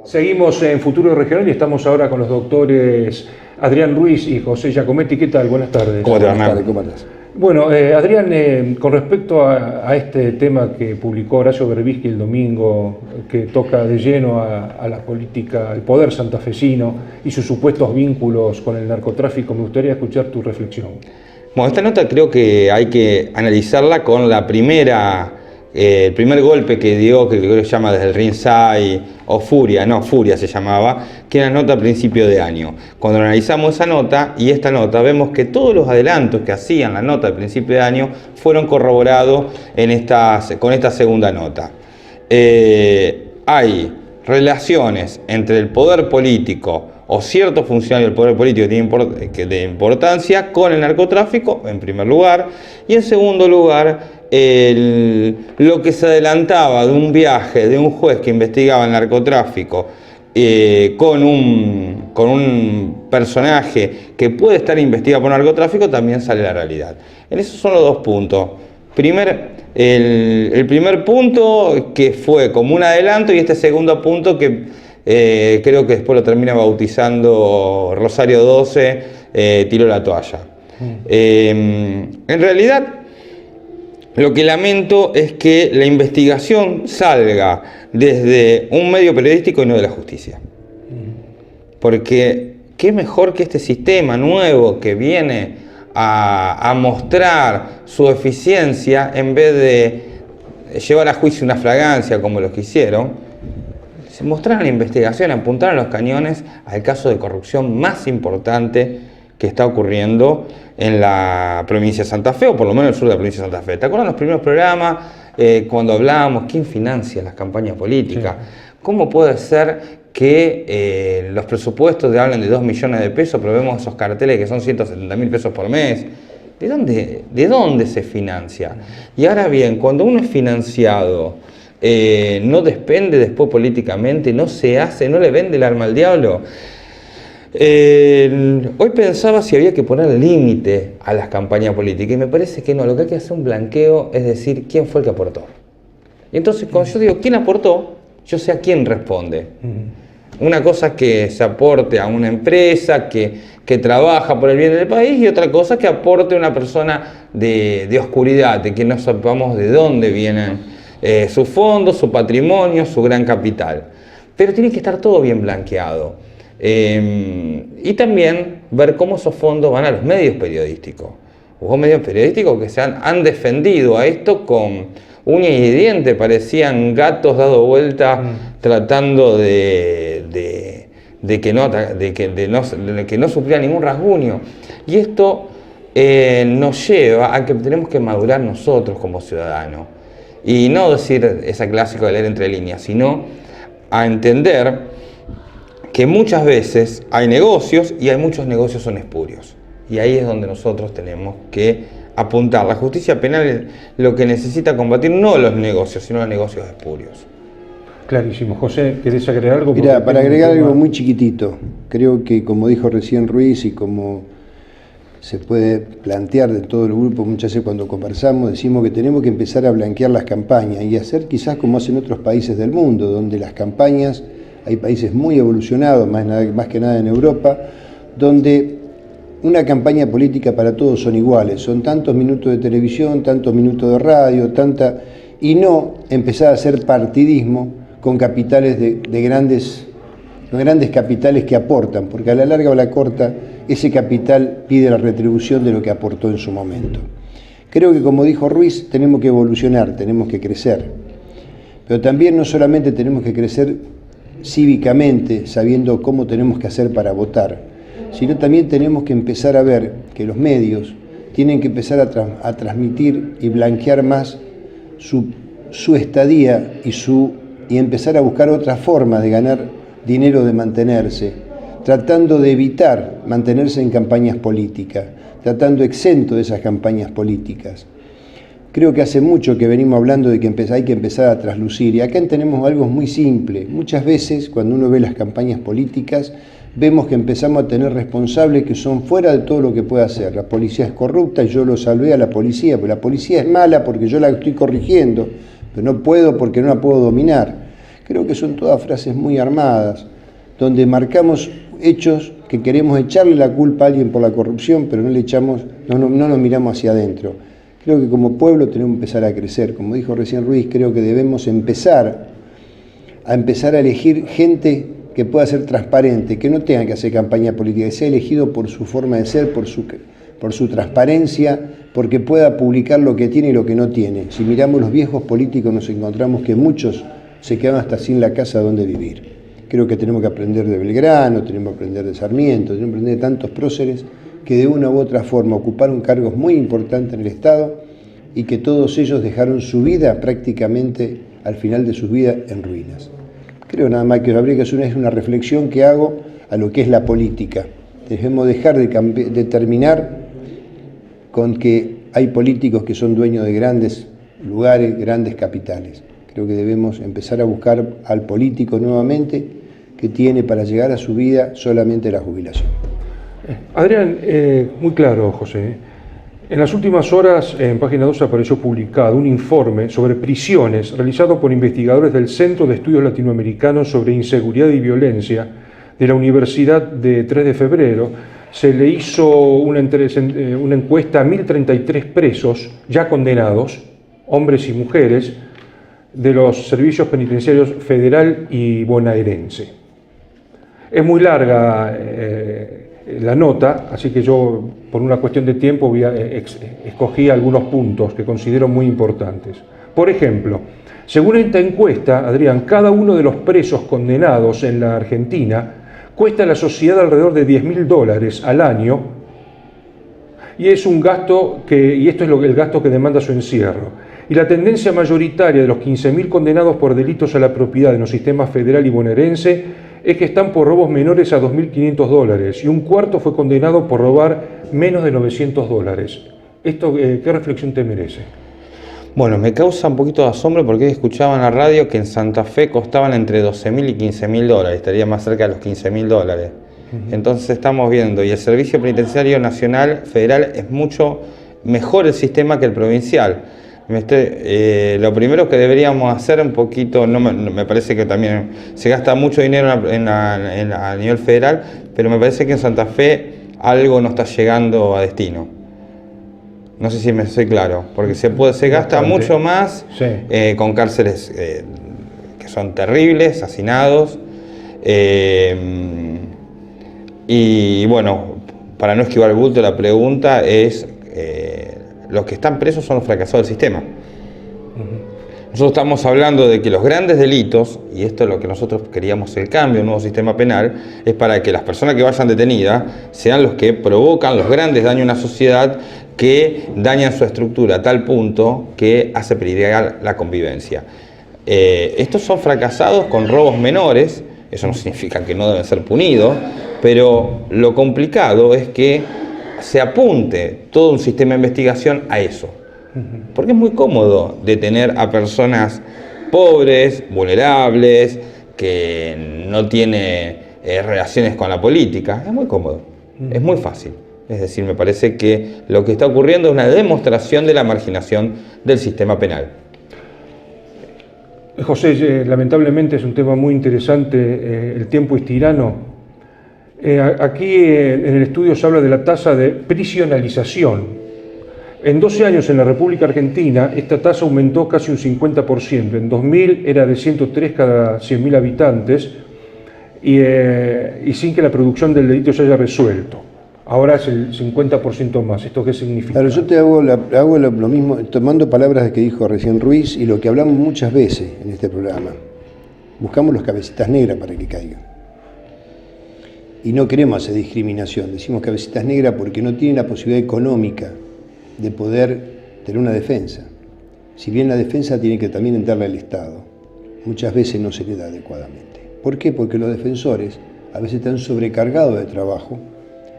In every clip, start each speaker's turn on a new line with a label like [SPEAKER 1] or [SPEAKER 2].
[SPEAKER 1] Seguimos en Futuro Regional y estamos ahora con los doctores Adrián Ruiz y José Giacometti. ¿Qué tal? Buenas tardes.
[SPEAKER 2] ¿Cómo te va,
[SPEAKER 1] Hernán?
[SPEAKER 2] ¿Cómo estás?
[SPEAKER 1] Bueno, Adrián, con respecto a este tema que publicó Horacio Berbisky el domingo, que toca de lleno a la política, al poder santafesino y sus supuestos vínculos con el narcotráfico, me gustaría escuchar tu reflexión.
[SPEAKER 2] Bueno, esta nota creo que hay que analizarla con la el primer golpe que dio, que creo que se llama desde el Rinsay, o Furia se llamaba, que era la nota a principio de año. Cuando analizamos esa nota y esta nota, vemos que todos los adelantos que hacían la nota de principio de año fueron corroborados con esta segunda nota. Hay relaciones entre el poder político o ciertos funcionarios del poder político de importancia con el narcotráfico, en primer lugar, y en segundo lugar, lo que se adelantaba de un viaje de un juez que investigaba el narcotráfico con un personaje que puede estar investigado por narcotráfico, también sale la realidad. En esos son los dos puntos. El primer punto que fue como un adelanto, y este segundo punto que creo que después lo termina bautizando Rosario 12, tiró la toalla. En realidad, lo que lamento es que la investigación salga desde un medio periodístico y no de la justicia. Porque qué mejor que este sistema nuevo que viene a mostrar su eficiencia, en vez de llevar a juicio una fragancia como los que hicieron, se mostraron la investigación, apuntaron los cañones al caso de corrupción más importante que está ocurriendo en la provincia de Santa Fe, o por lo menos en el sur de la provincia de Santa Fe. ¿Te acuerdas los primeros programas cuando hablábamos quién financia las campañas políticas? Sí. ¿Cómo puede ser que los presupuestos hablan de 2 millones de pesos, pero vemos esos carteles que son 170.000 pesos por mes? ¿De dónde se financia? Y ahora bien, cuando uno es financiado, no despende después políticamente, no le vende el arma al diablo. Hoy pensaba si había que poner límite a las campañas políticas y me parece que no, lo que hay que hacer es un blanqueo, es decir, quién fue el que aportó. Y entonces cuando yo digo quién aportó, yo sé a quién responde. Una cosa es que se aporte a una empresa que trabaja por el bien del país, y otra cosa es que aporte a una persona de oscuridad, de que no sepamos de dónde vienen sus fondos, su patrimonio, su gran capital. Pero tiene que estar todo bien blanqueado. Y también ver cómo esos fondos van a los medios periodísticos. Hubo medios periodísticos que han defendido a esto con uña y diente, parecían gatos dado vuelta tratando de que no sufriera ningún rasguño. Y esto nos lleva a que tenemos que madurar nosotros como ciudadanos. Y no decir esa clásica de leer entre líneas, sino a entender que muchas veces hay negocios y hay muchos negocios son espurios. Y ahí es donde nosotros tenemos que apuntar. La justicia penal es lo que necesita combatir, no los negocios, sino los negocios espurios.
[SPEAKER 1] Clarísimo. José, ¿querés agregar algo?
[SPEAKER 3] Mira, para agregar algo muy chiquitito, creo que como dijo recién Ruiz y como se puede plantear de todo el grupo, muchas veces cuando conversamos decimos que tenemos que empezar a blanquear las campañas y hacer quizás como hacen otros países del mundo, donde las campañas, hay países muy evolucionados, más que nada en Europa, donde una campaña política para todos son iguales, son tantos minutos de televisión, tantos minutos de radio, y no empezar a hacer partidismo con capitales de grandes capitales que aportan, porque a la larga o a la corta ese capital pide la retribución de lo que aportó en su momento. Creo que, como dijo Ruiz, tenemos que evolucionar, tenemos que crecer, pero también no solamente tenemos que crecer cívicamente, sabiendo cómo tenemos que hacer para votar, sino también tenemos que empezar a ver que los medios tienen que empezar a transmitir y blanquear más su estadía y empezar a buscar otras formas de ganar dinero, de mantenerse, tratando de evitar mantenerse en campañas políticas, tratando exento de esas campañas políticas. Creo que hace mucho que venimos hablando de que hay que empezar a traslucir, y acá tenemos algo muy simple. Muchas veces cuando uno ve las campañas políticas vemos que empezamos a tener responsables que son fuera de todo lo que puede hacer. La policía es corrupta y yo lo salvé a la policía, pero la policía es mala porque yo la estoy corrigiendo, pero no puedo porque no la puedo dominar. Creo que son todas frases muy armadas, donde marcamos hechos que queremos echarle la culpa a alguien por la corrupción, pero no nos miramos hacia adentro. Creo que como pueblo tenemos que empezar a crecer. Como dijo recién Ruiz, creo que debemos empezar a elegir gente que pueda ser transparente, que no tenga que hacer campaña política, que sea elegido por su forma de ser, por su transparencia, porque pueda publicar lo que tiene y lo que no tiene. Si miramos los viejos políticos nos encontramos que muchos se quedan hasta sin la casa donde vivir. Creo que tenemos que aprender de Belgrano, tenemos que aprender de Sarmiento, tenemos que aprender de tantos próceres que de una u otra forma ocuparon cargos muy importantes en el Estado y que todos ellos dejaron su vida prácticamente al final de sus vidas en ruinas. Creo nada más que habría que hacer una reflexión que hago a lo que es la política. Debemos dejar de terminar con que hay políticos que son dueños de grandes lugares, grandes capitales. Creo que debemos empezar a buscar al político nuevamente que tiene para llegar a su vida solamente la jubilación.
[SPEAKER 1] Adrián, muy claro, José. En las últimas horas, en Página 2 apareció publicado un informe sobre prisiones realizado por investigadores del Centro de Estudios Latinoamericanos sobre Inseguridad y Violencia de la Universidad de 3 de Febrero. Se le hizo una encuesta a 1.033 presos ya condenados, hombres y mujeres, de los servicios penitenciarios federal y bonaerense. Es muy larga la nota, así que yo, por una cuestión de tiempo, escogí algunos puntos que considero muy importantes. Por ejemplo, según esta encuesta, Adrián, cada uno de los presos condenados en la Argentina cuesta a la sociedad alrededor de $10.000 al año, y es un gasto y esto es el gasto que demanda su encierro. Y la tendencia mayoritaria de los 15.000 condenados por delitos a la propiedad en los sistemas federal y bonaerense es que están por robos menores a $2.500 y un cuarto fue condenado por robar menos de $900. ¿Esto qué reflexión te merece?
[SPEAKER 2] Bueno, me causa un poquito de asombro porque escuchaba en la radio que en Santa Fe costaban entre $12.000 y $15.000, estaría más cerca de los $15.000. Entonces estamos viendo, y el Servicio Penitenciario Nacional Federal es mucho mejor el sistema que el provincial. Lo primero que deberíamos hacer un poquito, me parece que también se gasta mucho dinero a nivel federal, pero me parece que en Santa Fe algo no está llegando a destino. No sé si me soy claro, porque se gasta mucho más con cárceles que son terribles, hacinados, y bueno, para no esquivar el bulto, la pregunta es, los que están presos son los fracasados del sistema. Nosotros estamos hablando de que los grandes delitos, y esto es lo que nosotros queríamos el cambio, un nuevo sistema penal, es para que las personas que vayan detenidas sean los que provocan los grandes daños a una sociedad, que dañan su estructura a tal punto que hace peligrar la convivencia. Estos son fracasados con robos menores, eso no significa que no deben ser punidos, pero lo complicado es que se apunte todo un sistema de investigación a eso. Porque es muy cómodo detener a personas pobres, vulnerables, que no tienen relaciones con la política. Es muy cómodo, es muy fácil. Es decir, me parece que lo que está ocurriendo es una demostración de la marginación del sistema penal.
[SPEAKER 1] José, lamentablemente es un tema muy interesante, el tiempo es tirano. Aquí en el estudio se habla de la tasa de prisionalización. En 12 años en la República Argentina esta tasa aumentó casi un 50%. En 2000 era de 103 cada 100.000 habitantes y sin que la producción del delito se haya resuelto. Ahora es el 50% más. ¿Esto qué significa?
[SPEAKER 3] Claro, yo te hago lo mismo, tomando palabras que dijo recién Ruiz y lo que hablamos muchas veces en este programa. Buscamos los cabecitas negras para que caigan. Y no queremos hacer discriminación, decimos cabecitas negras porque no tienen la posibilidad económica de poder tener una defensa. Si bien la defensa tiene que también entrarle al Estado, muchas veces no se le da adecuadamente. ¿Por qué? Porque los defensores a veces están sobrecargados de trabajo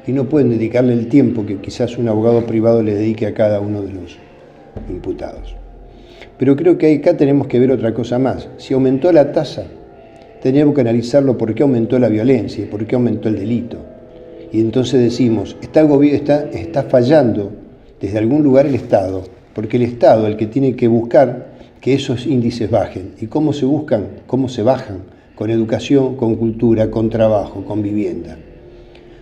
[SPEAKER 3] y no pueden dedicarle el tiempo que quizás un abogado privado le dedique a cada uno de los imputados. Pero creo que acá tenemos que ver otra cosa más. Si aumentó la tasa, tenemos que analizarlo por qué aumentó la violencia y por qué aumentó el delito. Y entonces decimos, está fallando desde algún lugar el Estado, porque el Estado es el que tiene que buscar que esos índices bajen. ¿Y cómo se buscan? ¿Cómo se bajan? Con educación, con cultura, con trabajo, con vivienda.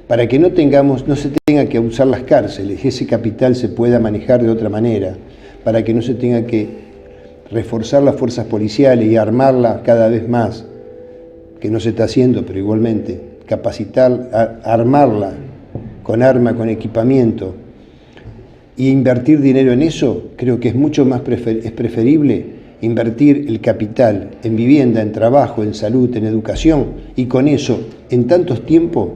[SPEAKER 3] Para que no se tenga que usar las cárceles, y ese capital se pueda manejar de otra manera, para que no se tenga que reforzar las fuerzas policiales y armarlas cada vez más, que no se está haciendo, pero igualmente, capacitar, armarla con arma, con equipamiento, y invertir dinero en eso, creo que es mucho más preferible invertir el capital en vivienda, en trabajo, en salud, en educación, y con eso, en tantos tiempos,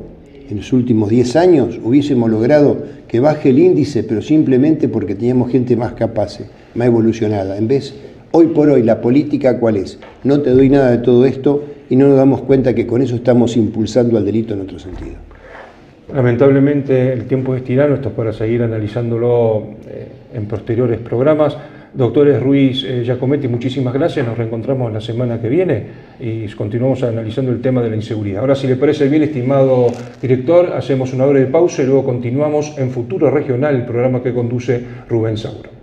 [SPEAKER 3] en los últimos 10 años, hubiésemos logrado que baje el índice, pero simplemente porque teníamos gente más capaz, más evolucionada. En vez, hoy por hoy, la política, ¿cuál es? No te doy nada de todo esto y no nos damos cuenta que con eso estamos impulsando al delito en otro sentido.
[SPEAKER 1] Lamentablemente el tiempo es tirano, esto es para seguir analizándolo en posteriores programas. Doctores Ruiz, Giacometti, muchísimas gracias, nos reencontramos la semana que viene y continuamos analizando el tema de la inseguridad. Ahora, si le parece bien, estimado director, hacemos una breve pausa y luego continuamos en Futuro Regional, el programa que conduce Rubén Sauro.